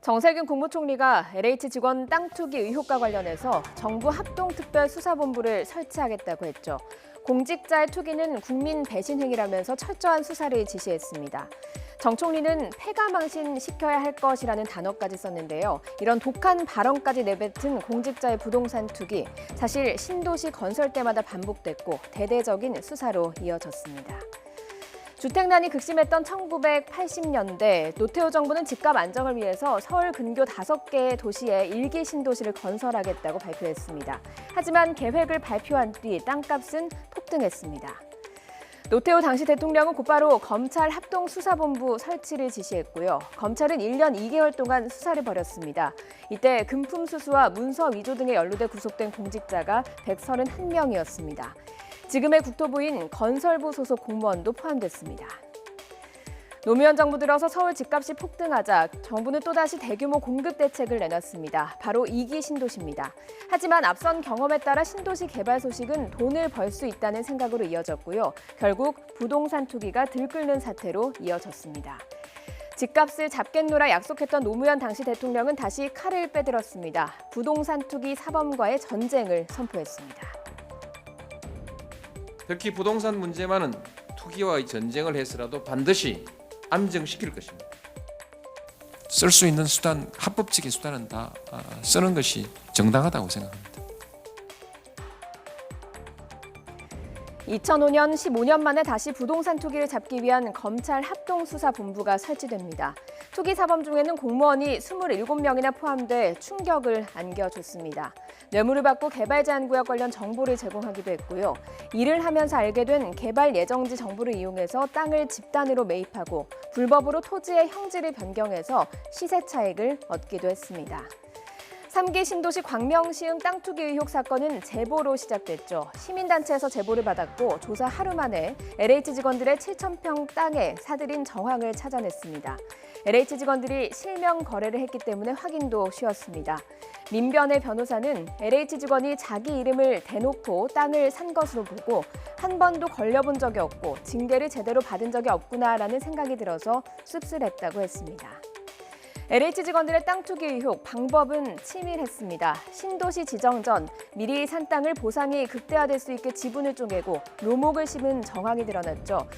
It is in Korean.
정세균 국무총리가 LH 직원 땅 투기 의혹과 관련해서 정부 합동특별수사본부를 설치하겠다고 했죠. 공직자의 투기는 국민 배신 행위라면서 철저한 수사를 지시했습니다. 정 총리는 패가망신 시켜야 할 것이라는 단어까지 썼는데요. 이런 독한 발언까지 내뱉은 공직자의 부동산 투기, 사실 신도시 건설 때마다 반복됐고 대대적인 수사로 이어졌습니다. 주택난이 극심했던 1980년대 노태우 정부는 집값 안정을 위해서 서울 근교 5개의 도시에 일기 신도시를 건설하겠다고 발표했습니다. 하지만 계획을 발표한 뒤 땅값은 폭등했습니다. 노태우 당시 대통령은 곧바로 검찰 합동수사본부 설치를 지시했고요. 검찰은 1년 2개월 동안 수사를 벌였습니다. 이때 금품 수수와 문서 위조 등에 연루돼 구속된 공직자가 131명이었습니다. 지금의 국토부인 건설부 소속 공무원도 포함됐습니다. 노무현 정부 들어서 서울 집값이 폭등하자 정부는 또다시 대규모 공급 대책을 내놨습니다. 바로 2기 신도시입니다. 하지만 앞선 경험에 따라 신도시 개발 소식은 돈을 벌 수 있다는 생각으로 이어졌고요. 결국 부동산 투기가 들끓는 사태로 이어졌습니다. 집값을 잡겠노라 약속했던 노무현 당시 대통령은 다시 칼을 빼들었습니다. 부동산 투기 사범과의 전쟁을 선포했습니다. 특히 부동산 문제만은 투기와의 전쟁을 해서라도 반드시 안정시킬 것입니다. 쓸 수 있는 수단, 합법적인 수단은 다 쓰는 것이 정당하다고 생각합니다. 2005년 15년 만에 다시 부동산 투기를 잡기 위한 검찰 합동수사본부가 설치됩니다. 투기 사범 중에는 공무원이 27명이나 포함돼 충격을 안겨줬습니다. 뇌물을 받고 개발 제한 구역 관련 정보를 제공하기도 했고요. 일을 하면서 알게 된 개발 예정지 정보를 이용해서 땅을 집단으로 매입하고 불법으로 토지의 형질을 변경해서 시세 차익을 얻기도 했습니다. 3기 신도시 광명시흥 땅 투기 의혹 사건은 제보로 시작됐죠. 시민단체에서 제보를 받았고 조사 하루 만에 LH 직원들의 7,000평 땅에 사들인 정황을 찾아냈습니다. LH 직원들이 실명 거래를 했기 때문에 확인도 쉬웠습니다. 민변의 변호사는 LH 직원이 자기 이름을 대놓고 땅을 산 것으로 보고 한 번도 걸려본 적이 없고 징계를 제대로 받은 적이 없구나라는 생각이 들어서 씁쓸했다고 했습니다. LH 직원들의 땅 투기 의혹, 방법은 치밀했습니다. 신도시 지정 전 미리 산 땅을 보상이 극대화될 수 있게 지분을 쪼개고 묘목을 심은 정황이 드러났죠.